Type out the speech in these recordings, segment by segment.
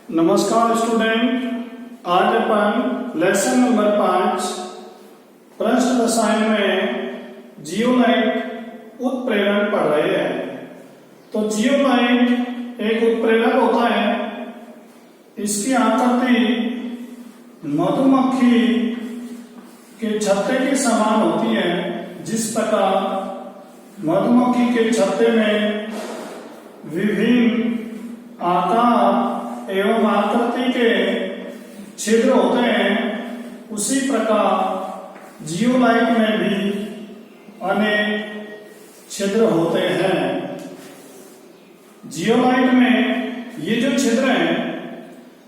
नमस्कार स्टूडेंट, आज अपन lesson number 5 प्रश्न रसायन में जियोलाइट उत्प्रेरण पढ़ रहे हैं। तो जियोलाइट एक उत्प्रेरक होता है। इसकी आकृति मधुमक्खी के छत्ते के समान होती है। जिस प्रकार मधुमक्खी के छत्ते में विभिन्न आकार एवं आकृति के छिद्र होते हैं, उसी प्रकार जियोलाइट में भी अनेक छिद्र होते हैं। जियोलाइट में ये जो छिद्र हैं,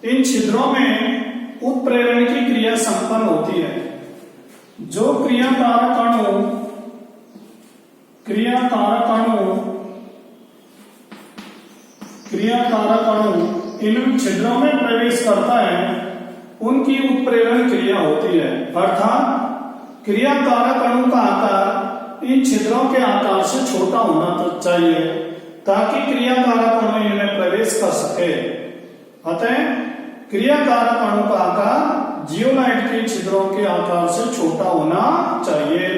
इन छिद्रों में उत्प्रेरण की क्रिया संपन्न होती है। जो क्रियाकारक अणु इन छिद्रों में प्रवेश करता है, उनकी उत्प्रेरण क्रिया होती है। अर्थात क्रियाकारक अणु का आकार इन छिद्रों के आकार से छोटा होना चाहिए ताकि क्रियाकारक अणु इनमें प्रवेश कर सके। अतः क्रियाकारक अणु का आकार जियोलाइट के छिद्रों के आकार से छोटा होना चाहिए।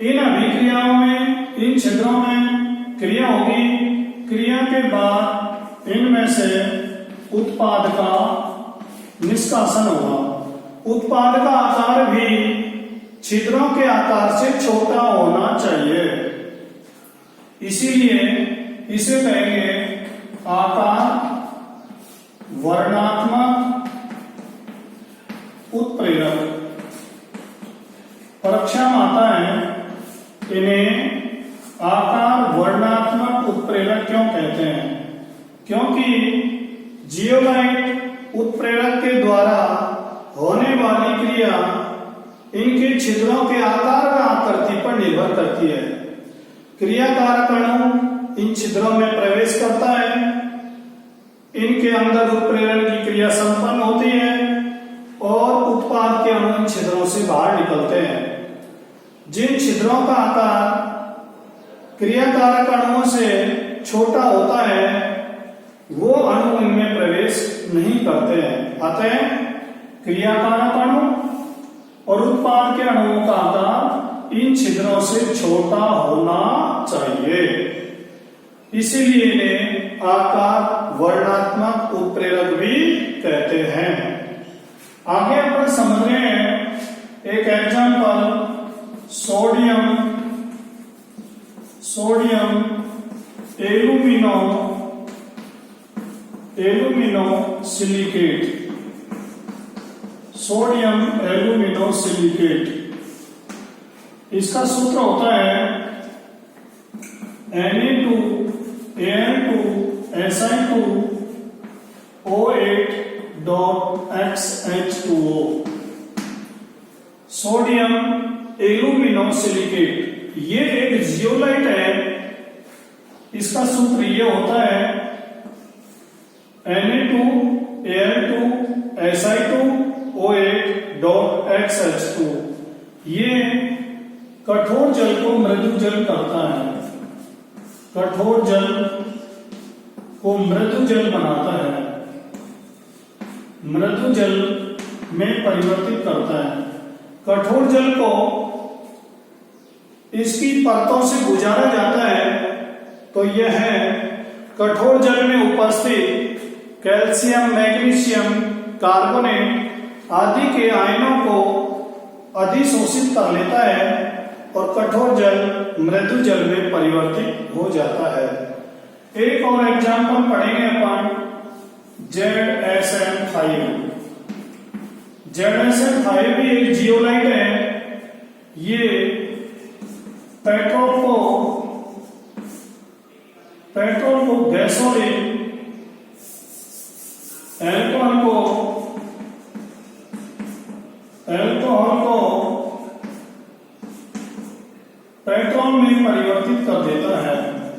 इन अभिक्रियाओं में इन छिद्रों में क्रिया होगी। क्रिया के बाद इनमें से उत्पाद का निष्कासन होगा। उत्पाद का आकार भी छिद्रों के आकार से छोटा होना चाहिए, इसीलिए इसे कहेंगे आकार वर्णात्मक उत्प्रेरक। परीक्षा में आता है इन्हें आकार वर्णात्मक उत्प्रेरक क्यों कहते हैं? क्योंकि जियोलाइट उत्प्रेरक के द्वारा होने वाली क्रिया इनके छिद्रों के आकार व आकृति पर निर्भर करती है। क्रियाकारक अणु इन छिद्रों में प्रवेश करता है, इनके अंदर उत्प्रेरण की क्रिया संपन्न होती है और उत्पाद के अणु इन छिद्रों से बाहर निकलते हैं। जिन छिद्रों का आकार क्रियाकारक अणुओं से छोटा होता है, वो अणु इनमें प्रवेश नहीं करते हैं। अतः क्रियाकारक अणु और उत्पाद के अणुओं का आकार इन छिद्रों से छोटा होना चाहिए, इसीलिए इन्हें आकार वर्णात्मक उत्प्रेरक भी कहते हैं। आगे अपन समझ रहे हैं एक example, sodium alumino silicate. Sodium alumino silicate, इसका सूत्र होता है Na2Al2Si2O8.XH2O। सोडियम एल्यूमिनो सिलिकेट ये एक जियोलाइट है। इसका सूत्र ये होता है Na2Al2Si2O8.XH2। ये कठोर जल को मृदु जल करता है, कठोर जल को मृदु जल बनाता है, मृदु जल में परिवर्तित करता है। कठोर जल को इसकी परतों से गुजारा जाता है, तो यह कठोर जल में उपस्थित कैल्शियम, मैग्नीशियम, कार्बोनेट आदि के आयनों को अधिशोषित कर लेता है और कठोर जल मृदु जल में परिवर्तित हो जाता है। एक और एग्जांपल पढ़ेंगे अपन, ZSM5। ZSM5 भी एक जियोलाइट है। ये पेट्रोल को गैसोलीन, अल्कोहल को पेट्रोल में परिवर्तित कर देता है।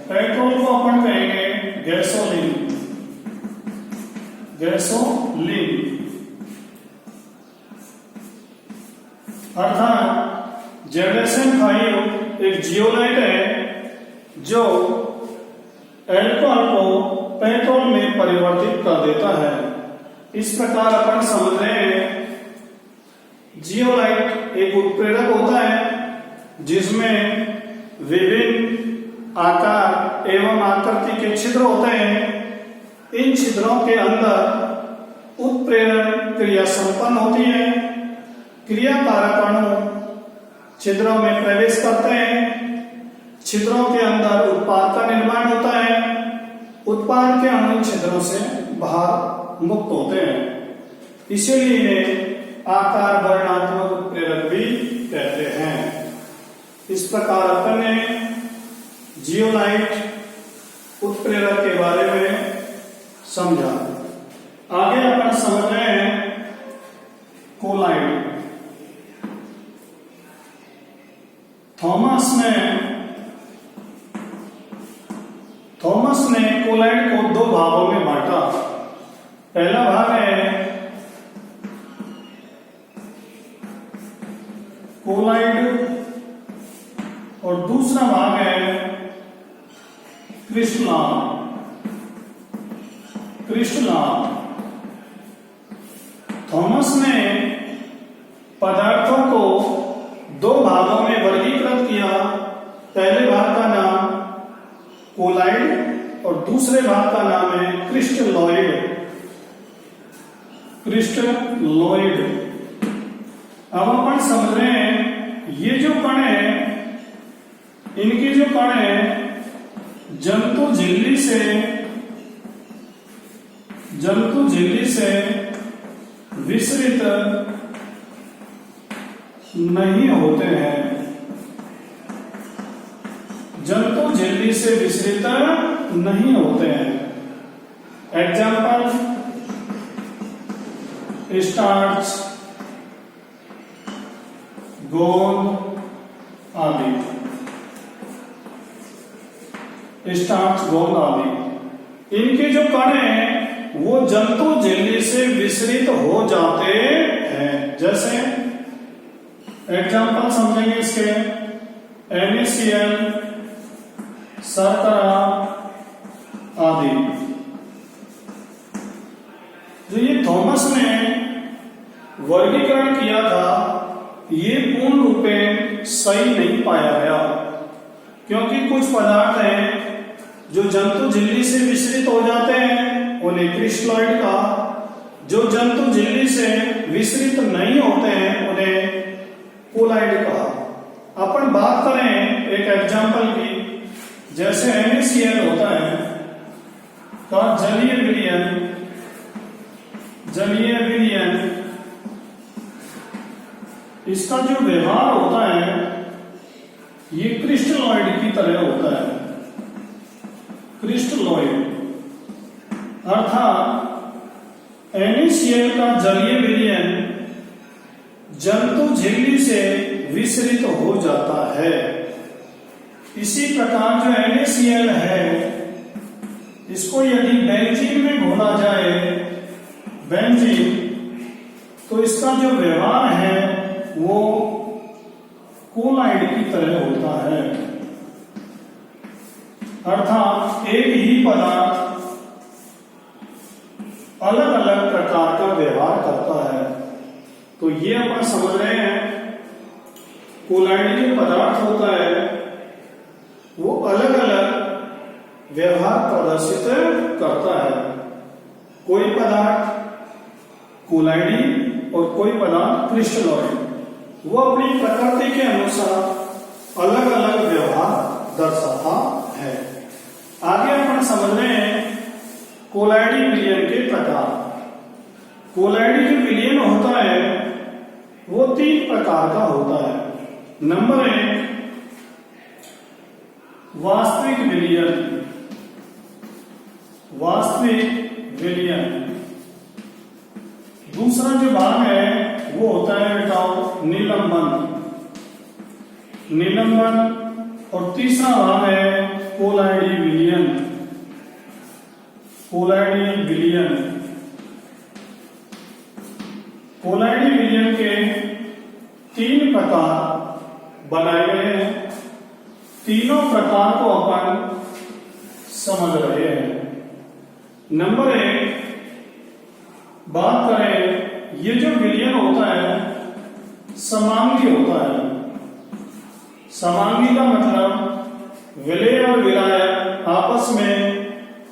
पेट्रोल को अपन कहेंगे गैसोलीन। अर्थात ZSM5 एक जियोलाइट है जो अल्कोहल को पेट्रोल में परिवर्तित कर देता है। इस प्रकार अपन समझ रहे हैं जियोलाइट एक उत्प्रेरक होता है जिसमें विभिन्न आकार एवं आकृति के छिद्र होते हैं। इन छिद्रों के अंदर उत्प्रेरण क्रिया संपन्न होती है। क्रिया कारक अणु छिद्रों में प्रवेश करते हैं। छिद्रों के अंदर उत्पाद का निर्माण होता है। उत्पाद के अणु छिद्रों से बाहर मुक्त होते हैं, इसीलिए इन्हें आकार वर्णात्मक उत्प्रेरक भी कहते हैं। इस प्रकार अपन ने जियोलाइट उत्प्रेरक के बारे में समझा। आगे अपन समझ रहे हैं कोलाइड। थॉमस ने कोलाइड को दो भागों में बांटा। पहला भाग है कोलाइड और दूसरा भाग है क्रिस्टलान। थॉमस ने पदार्थों को दो भागों में वर्गीकृत किया। पहले भाग का नाम कोलाइड और दूसरे भाग का नाम है क्रिस्टलॉइड। अब अपन समझ रहे हैं ये जो कण है, इनकी जो कण है जंतु झिल्ली से विसरित नहीं होते हैं। जंतु झिल्ली से विसरित नहीं होते हैं। एग्जाम्पल स्टार्च, गोंद आदि। इनके जो कण हैं वो जंतु झिल्ली से विसरित हो जाते हैं। जैसे एग्जाम्पल समझेंगे इसके, NaCl, शर्करा आदि। जो ये थॉमस ने वर्गीकरण किया था ये पूर्ण रूप में सही नहीं पाया गया, क्योंकि कुछ पदार्थ हैं जो जंतु झिल्ली से विसरित हो जाते हैं उन्हें क्रिस्टलॉइड कहा। जो जंतु झिल्ली से विसरित नहीं होते हैं उन्हें कोलाइड कहा। अपन बात करें एक एग्जाम्पल की, जैसे NaCl होता है का जलीय विलयन, इसका जो व्यवहार होता है ये क्रिस्टलॉइड की तरह होता है। क्रिस्टलॉइड अर्थात NaCl का जलीय विलयन जंतु झिल्ली से विसरित हो जाता है। इसी प्रकार जो NaCl है इसको यदि बेंजीन में घोला जाए, तो इसका जो व्यवहार है वो कोलाइड की तरह होता है। अर्थात एक ही पदार्थ अलग अलग प्रकार का व्यवहार करता है। तो ये अपन समझ रहे हैं कोलाइड जो पदार्थ होता है वो अलग अलग व्यवहार प्रदर्शित करता है। कोई पदार्थ कोलाइडी और कोई पदार्थ क्रिस्टलॉइड, वो अपनी प्रकृति के अनुसार अलग अलग व्यवहार दर्शाता है। आगे अपन समझ रहे हैं कोलाइडी विलयन के प्रकार। कोलाइडी जो विलयन होता है वो 3 प्रकार का होता है। नंबर 1 वास्तविक विलयन। दूसरा जो भाग है वो होता है बेटाओ निलंबन। और तीसरा भाग है कोलाइडी विलयन। कोलाइडी विलयन के 3 प्रकार बनाए गए हैं। तीनों प्रकार को अपन समझ रहे हैं। नंबर 1 बात करें, ये जो विलयन होता है समांगी होता है। समांगी का मतलब विलय और विलायक आपस में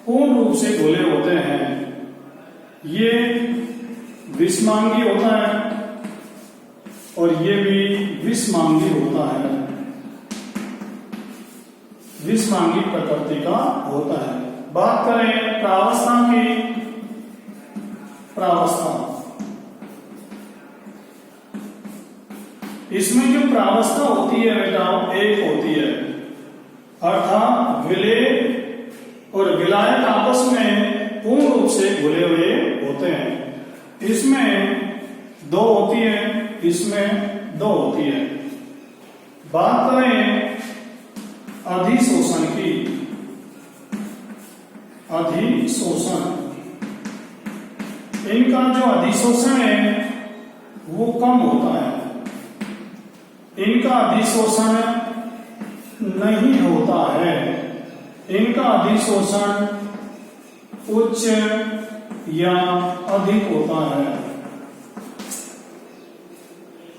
पूर्ण रूप से घुले होते हैं। ये विषमांगी होता है और ये भी विषमांगी होता है, विषमांगी प्रकृति का होता है। बात करें प्रावस्था की, प्रावस्था, इसमें जो प्रावस्था होती है बेटा एक होती है, अर्थात विलय और विलायक आपस में पूर्ण रूप से घुले हुए होते हैं। इसमें दो होती है, इसमें दो होती है। बात करें अधिशोषण की, अधिशोषण, इनका जो अधिशोषण है वो कम होता है, इनका अधिशोषण नहीं होता है, इनका अधिशोषण उच्च या अधिक होता है।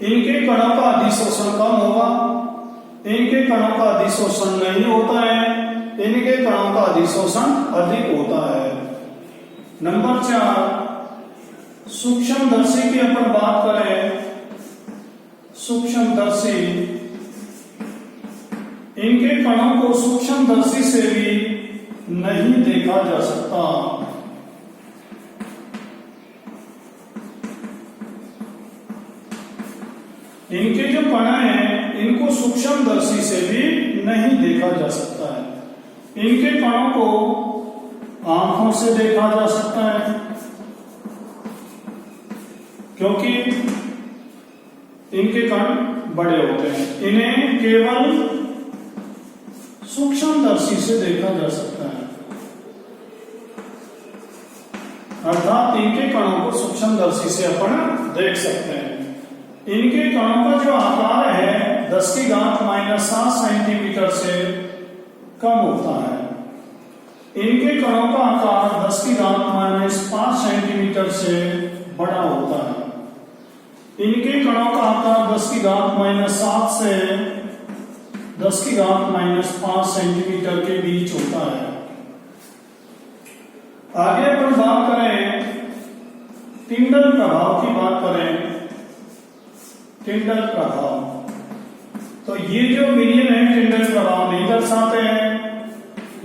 इनके कणों का अधिशोषण कम होगा, इनके कणों का अधिशोषण नहीं होता है, इनके कणों का अधिशोषण अधिक होता है। नंबर 4, सूक्ष्मदर्शी की अपन बात करें, सूक्ष्मदर्शी, इनके कणों को सूक्ष्मदर्शी से भी नहीं देखा जा सकता। इनके जो कण हैं इनको सूक्ष्मदर्शी से भी नहीं देखा जा सकता है। इनके कणों को आंखों से देखा जा सकता है, क्योंकि इनके कण बड़े होते हैं, इन्हें केवल सूक्ष्मदर्शी से देखा जा सकता है, अर्थात इनके कणों को सूक्ष्मदर्शी से अपन देख सकते हैं। इनके कणों का जो आकार है 10⁻⁻7 सेंटीमीटर से कम होता है। इनके कणों का आकार 10⁻5 सेंटीमीटर से बड़ा होता है। इनके कणों का आकार 10⁻7 से 10⁻5 सेंटीमीटर के बीच होता है। आगे अपन बात करें टिंडल प्रभाव की, बात करें टिंडल प्रभाव, तो ये जो विलयन है टिंडल प्रभाव नहीं दर्शाते हैं,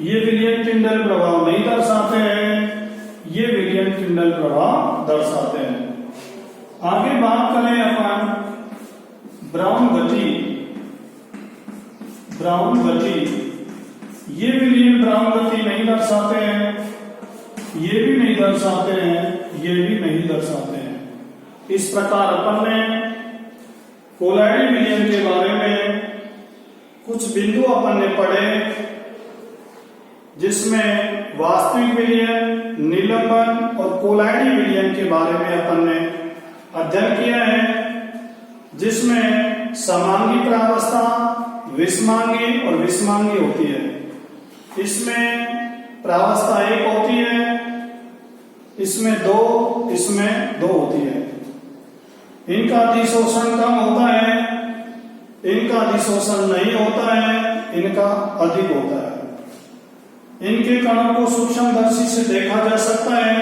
ये विलयन टिंडल प्रभाव नहीं दर्शाते हैं, ये विलयन टिंडल प्रभाव दर्शाते हैं। आगे बात करें अपन ब्राउन गति, ब्राउन गति, ये विलयन ब्राउन गति नहीं दर्शाते हैं, ये भी नहीं दर्शाते हैं, ये भी नहीं दर्शाते हैं। इस प्रकार अपन ने कोलाइडल विलयन के बारे में कुछ बिंदु अपन ने पढ़े, जिसमें वास्तविक विलयन, निलंबन और कोलाइडल विलयन के बारे में अपन ने अध्ययन किया है, जिसमें समांगी प्रावस्था, विषमांगी और विषमांगी होती है। इसमें प्रावस्था एक होती है, इसमें दो होती है। इनका अधिशोषण कम होता है, इनका अधिशोषण नहीं होता है, इनका अधिक होता है। इनके कणों को सूक्ष्मदर्शी से देखा जा सकता है,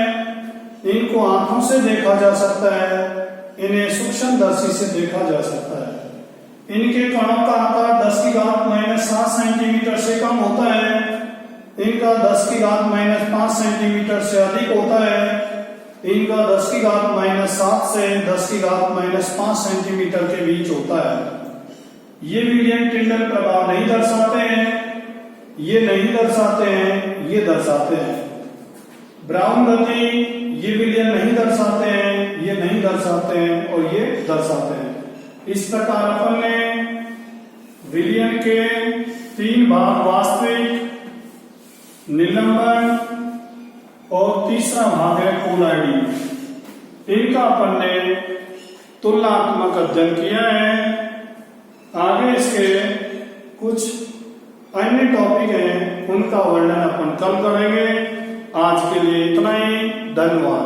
इनको आंखों से देखा जा सकता है, इन्हें सूक्ष्मदर्शी से देखा जा सकता है। इनके कणों का आकार 10⁻7 सेंटीमीटर से कम होता है, इनका 10⁻5 सेंटीमीटर से अधिक होता है, इनका 10⁻7 से 10⁻5 सेंटीमीटर के बीच होता है। ये विलयन टिंडल प्रभाव नहीं दर्शाते हैं, ये नहीं दर्शाते हैं, ये दर्शाते हैं। ब्राउन गति, ये विलयन नहीं दर्शाते हैं, ये नहीं दर्शाते हैं और ये दर्शाते हैं। इस प्रकार अपन ने विलयन के 3 भाग, वास्तविक, निलंबन और तीसरा भाग है कोलाइडी, इनका अपन ने तुलनात्मक अध्ययन किया है। आगे इसके कुछ अन्य टॉपिक हैं, उनका वर्णन अपन कल करेंगे। आज के लिए इतना ही, धन्यवाद।